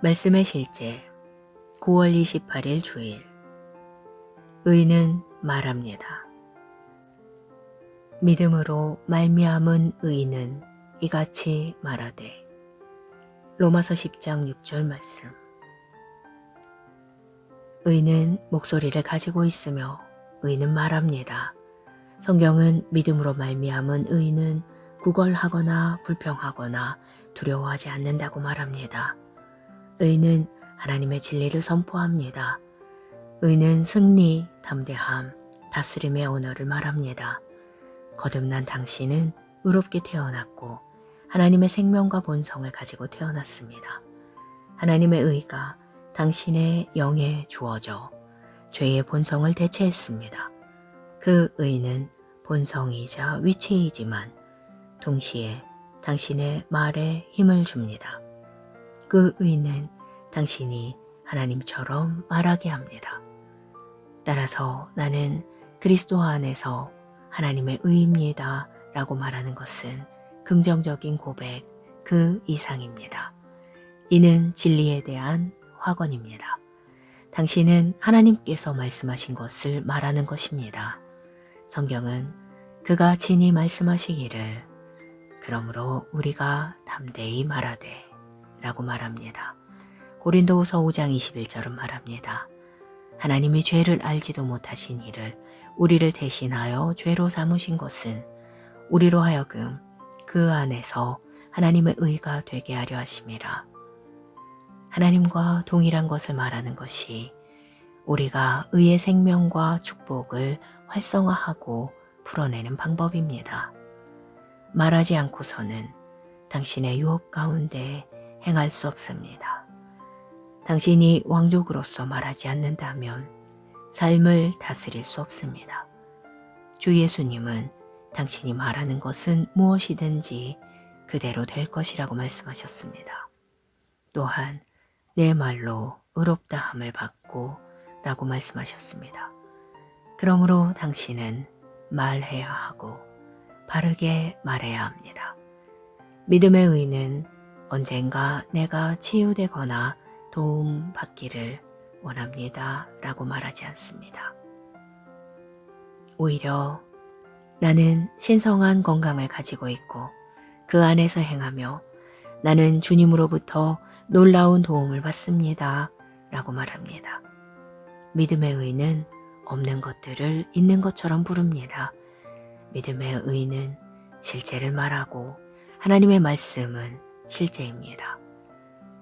말씀의 실제 9월 28일 주일. 의는 말합니다. 믿음으로 말미암은 의는 이같이 말하되. 로마서 10장 6절 말씀. 의는 목소리를 가지고 있으며 의는 말합니다. 성경은 믿음으로 말미암은 의는 구걸하거나 불평하거나 두려워하지 않는다고 말합니다. 의는 하나님의 진리를 선포합니다. 의는 승리, 담대함, 다스림의 언어를 말합니다. 거듭난 당신은 의롭게 태어났고 하나님의 생명과 본성을 가지고 태어났습니다. 하나님의 의가 당신의 영에 주어져 죄의 본성을 대체했습니다. 그 의는 본성이자 위치이지만 동시에 당신의 말에 힘을 줍니다. 그 의는 당신이 하나님처럼 말하게 합니다. 따라서 나는 그리스도 안에서 하나님의 의입니다 라고 말하는 것은 긍정적인 고백 그 이상입니다. 이는 진리에 대한 확언입니다. 당신은 하나님께서 말씀하신 것을 말하는 것입니다. 성경은 그가 친히 말씀하시기를 그러므로 우리가 담대히 말하되 라고 말합니다. 고린도후서 5장 21절은 말합니다. 하나님이 죄를 알지도 못하신 이를 우리를 대신하여 죄로 삼으신 것은 우리로 하여금 그 안에서 하나님의 의가 되게 하려 하심이라. 하나님과 동일한 것을 말하는 것이 우리가 의의 생명과 축복을 활성화하고 풀어내는 방법입니다. 말하지 않고서는 당신의 유업 가운데 행할 수 없습니다. 당신이 왕족으로서 말하지 않는다면 삶을 다스릴 수 없습니다. 주 예수님은 당신이 말하는 것은 무엇이든지 그대로 될 것이라고 말씀하셨습니다. 또한 내 말로 의롭다함을 받고 라고 말씀하셨습니다. 그러므로 당신은 말해야 하고 바르게 말해야 합니다. 믿음의 의는 언젠가 내가 치유되거나 도움 받기를 원합니다 라고 말하지 않습니다. 오히려 나는 신성한 건강을 가지고 있고 그 안에서 행하며 나는 주님으로부터 놀라운 도움을 받습니다 라고 말합니다. 믿음의 의는 없는 것들을 있는 것처럼 부릅니다. 믿음의 의는 실제를 말하고 하나님의 말씀은 실제입니다.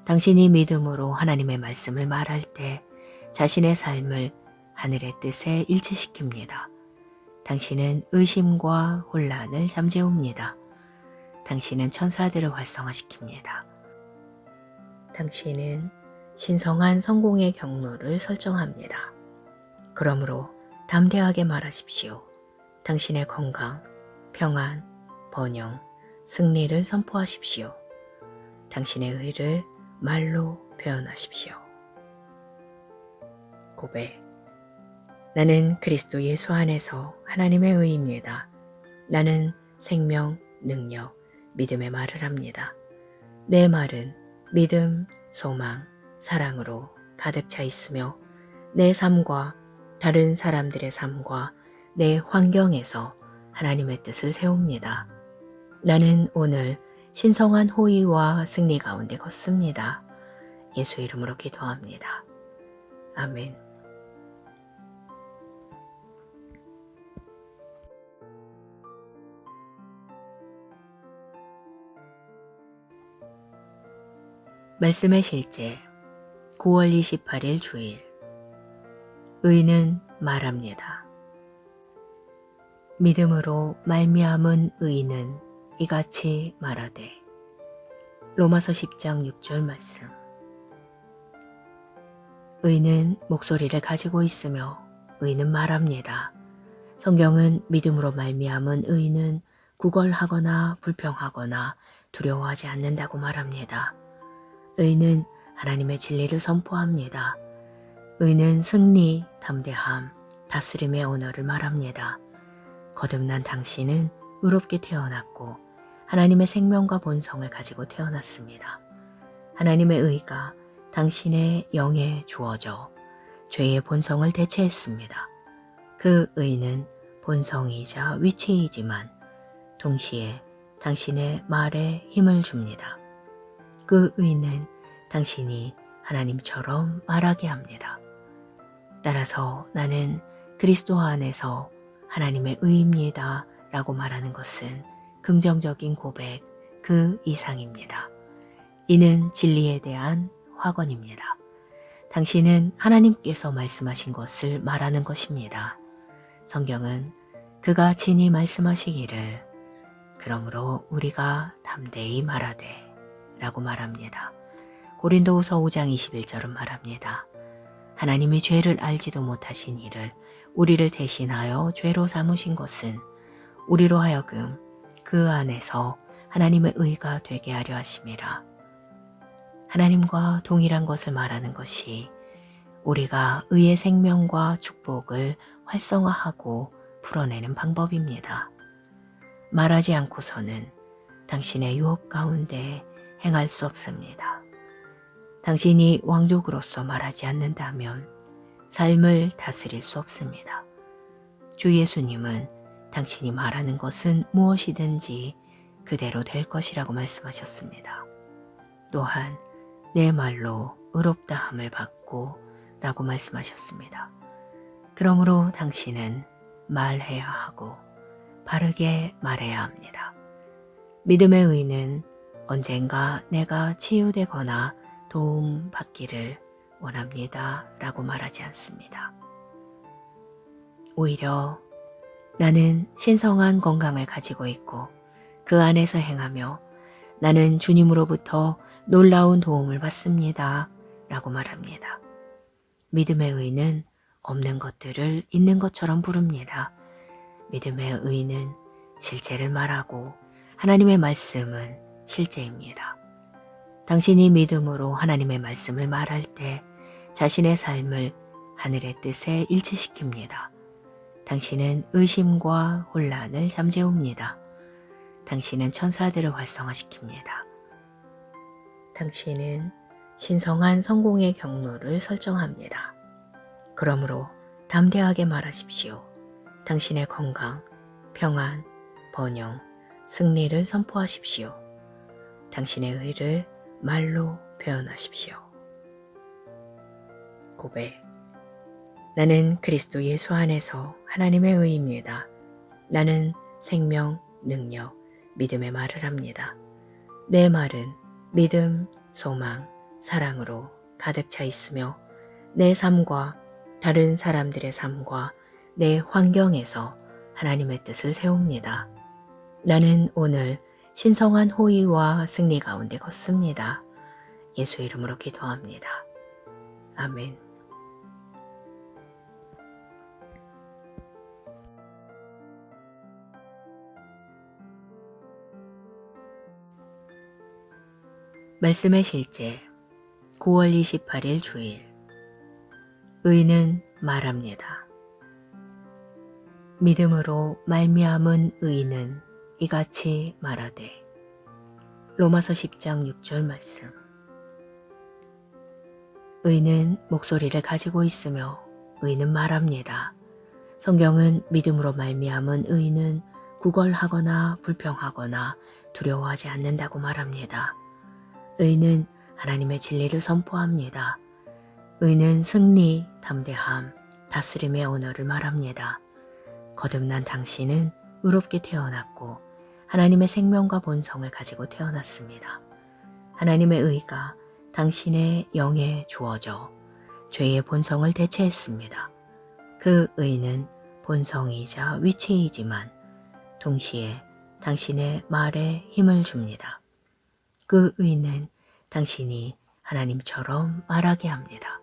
당신이 믿음으로 하나님의 말씀을 말할 때 자신의 삶을 하늘의 뜻에 일치시킵니다. 당신은 의심과 혼란을 잠재웁니다. 당신은 천사들을 활성화시킵니다. 당신은 신성한 성공의 경로를 설정합니다. 그러므로 담대하게 말하십시오. 당신의 건강, 평안, 번영, 승리를 선포하십시오. 당신의 의를 말로 표현하십시오. 고백. 나는 그리스도 예수 안에서 하나님의 의입니다. 나는 생명, 능력, 믿음의 말을 합니다. 내 말은 믿음, 소망, 사랑으로 가득 차 있으며 내 삶과 다른 사람들의 삶과 내 환경에서 하나님의 뜻을 세웁니다. 나는 오늘 신성한 호의와 승리 가운데 걷습니다. 예수 이름으로 기도합니다. 아멘. 말씀의 실제 9월 28일 주일. 의는 말합니다. 믿음으로 말미암은 의는 이같이 말하되. 로마서 10장 6절 말씀. 의는 목소리를 가지고 있으며 의는 말합니다. 성경은 믿음으로 말미암은 의는 구걸하거나 불평하거나 두려워하지 않는다고 말합니다. 의는 하나님의 진리를 선포합니다. 의는 승리, 담대함, 다스림의 언어를 말합니다. 거듭난 당신은 의롭게 태어났고 하나님의 생명과 본성을 가지고 태어났습니다. 하나님의 의가 당신의 영에 주어져 죄의 본성을 대체했습니다. 그 의는 본성이자 위치이지만 동시에 당신의 말에 힘을 줍니다. 그 의는 당신이 하나님처럼 말하게 합니다. 따라서 나는 그리스도 안에서 하나님의 의입니다 라고 말하는 것은 긍정적인 고백 그 이상입니다. 이는 진리에 대한 확언입니다. 당신은 하나님께서 말씀하신 것을 말하는 것입니다. 성경은 그가 친히 말씀하시기를 그러므로 우리가 담대히 말하되 라고 말합니다. 고린도후서 5장 21절은 말합니다. 하나님이 죄를 알지도 못하신 이를 우리를 대신하여 죄로 삼으신 것은 우리로 하여금 그 안에서 하나님의 의가 되게 하려 하심이라. 하나님과 동일한 것을 말하는 것이 우리가 의의 생명과 축복을 활성화하고 풀어내는 방법입니다. 말하지 않고서는 당신의 유업 가운데 행할 수 없습니다. 당신이 왕족으로서 말하지 않는다면 삶을 다스릴 수 없습니다. 주 예수님은 당신이 말하는 것은 무엇이든지 그대로 될 것이라고 말씀하셨습니다. 또한 내 말로 의롭다함을 받고 라고 말씀하셨습니다. 그러므로 당신은 말해야 하고 바르게 말해야 합니다. 믿음의 의는 언젠가 내가 치유되거나 도움 받기를 원합니다 라고 말하지 않습니다. 오히려 나는 신성한 건강을 가지고 있고 그 안에서 행하며 나는 주님으로부터 놀라운 도움을 받습니다 라고 말합니다. 믿음의 의는 없는 것들을 있는 것처럼 부릅니다. 믿음의 의는 실제를 말하고 하나님의 말씀은 실제입니다. 당신이 믿음으로 하나님의 말씀을 말할 때 자신의 삶을 하늘의 뜻에 일치시킵니다. 당신은 의심과 혼란을 잠재웁니다. 당신은 천사들을 활성화시킵니다. 당신은 신성한 성공의 경로를 설정합니다. 그러므로 담대하게 말하십시오. 당신의 건강, 평안, 번영, 승리를 선포하십시오. 당신의 의를 말로 표현하십시오. 고백. 나는 그리스도 예수 안에서 하나님의 의입니다. 나는 생명, 능력, 믿음의 말을 합니다. 내 말은 믿음, 소망, 사랑으로 가득 차 있으며 내 삶과 다른 사람들의 삶과 내 환경에서 하나님의 뜻을 세웁니다. 나는 오늘 신성한 호의와 승리 가운데 걷습니다. 예수 이름으로 기도합니다. 아멘. 말씀의 실제 9월 28일 주일 의는 말합니다. 믿음으로 말미암은 의는 이같이 말하되 로마서 10장 6절 말씀. 의는 목소리를 가지고 있으며 의는 말합니다. 성경은 믿음으로 말미암은 의는 구걸하거나 불평하거나 두려워하지 않는다고 말합니다. 의는 하나님의 진리를 선포합니다. 의는 승리, 담대함, 다스림의 언어를 말합니다. 거듭난 당신은 의롭게 태어났고 하나님의 생명과 본성을 가지고 태어났습니다. 하나님의 의가 당신의 영에 주어져 죄의 본성을 대체했습니다. 그 의는 본성이자 위치이지만 동시에 당신의 말에 힘을 줍니다. 그 의는 당신이 하나님처럼 말하게 합니다.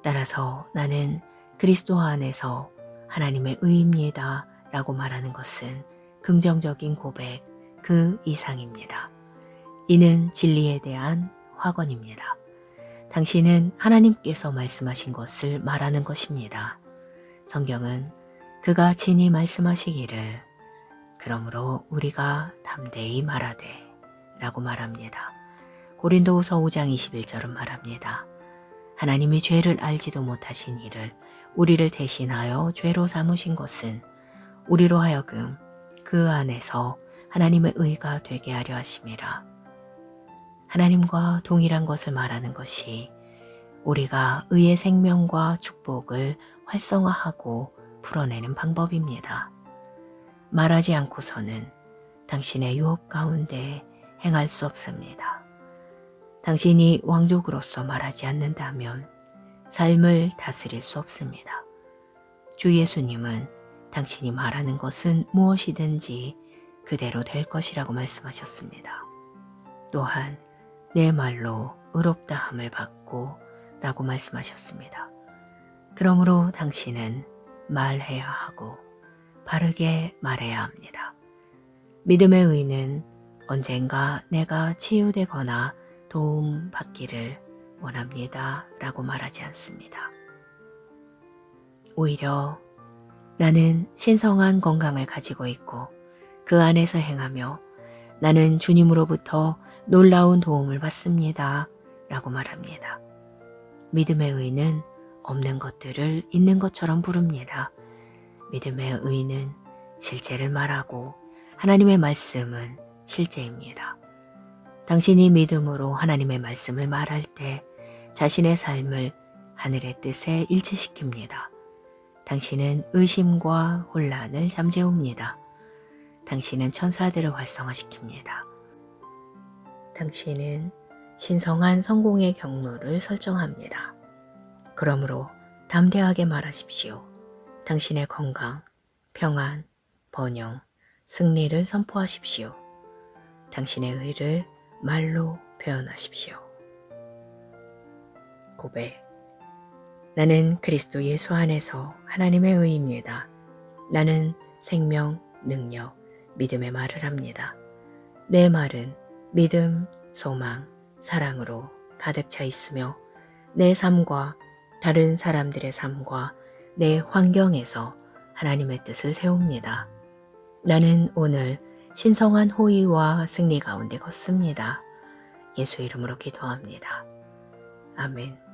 따라서 나는 그리스도 안에서 하나님의 의입니다 라고 말하는 것은 긍정적인 고백 그 이상입니다. 이는 진리에 대한 확언입니다. 당신은 하나님께서 말씀하신 것을 말하는 것입니다. 성경은 그가 친히 말씀하시기를 그러므로 우리가 담대히 말하되 라고 말합니다. 고린도후서 5장 21절은 말합니다. 하나님이 죄를 알지도 못하신 이를 우리를 대신하여 죄로 삼으신 것은 우리로 하여금 그 안에서 하나님의 의가 되게 하려 하심이라. 하나님과 동일한 것을 말하는 것이 우리가 의의 생명과 축복을 활성화하고 풀어내는 방법입니다. 말하지 않고서는 당신의 유업 가운데 행할 수 없습니다. 당신이 왕족으로서 말하지 않는다면 삶을 다스릴 수 없습니다. 주 예수님은 당신이 말하는 것은 무엇이든지 그대로 될 것이라고 말씀하셨습니다. 또한 내 말로 의롭다함을 받고 라고 말씀하셨습니다. 그러므로 당신은 말해야 하고 바르게 말해야 합니다. 믿음의 의는 언젠가 내가 치유되거나 도움 받기를 원합니다 라고 말하지 않습니다. 오히려 나는 신성한 건강을 가지고 있고 그 안에서 행하며 나는 주님으로부터 놀라운 도움을 받습니다 라고 말합니다. 믿음의 의는 없는 것들을 있는 것처럼 부릅니다. 믿음의 의는 실제를 말하고 하나님의 말씀은 실제입니다. 당신이 믿음으로 하나님의 말씀을 말할 때 자신의 삶을 하늘의 뜻에 일치시킵니다. 당신은 의심과 혼란을 잠재웁니다. 당신은 천사들을 활성화시킵니다. 당신은 신성한 성공의 경로를 설정합니다. 그러므로 담대하게 말하십시오. 당신의 건강, 평안, 번영, 승리를 선포하십시오. 당신의 의를 말로 표현하십시오. 고백. 나는 그리스도 예수 안에서 하나님의 의입니다. 나는 생명, 능력, 믿음의 말을 합니다. 내 말은 믿음, 소망, 사랑으로 가득 차 있으며 내 삶과 다른 사람들의 삶과 내 환경에서 하나님의 뜻을 세웁니다. 나는 오늘 신성한 호의와 승리 가운데 걷습니다. 예수 이름으로 기도합니다. 아멘.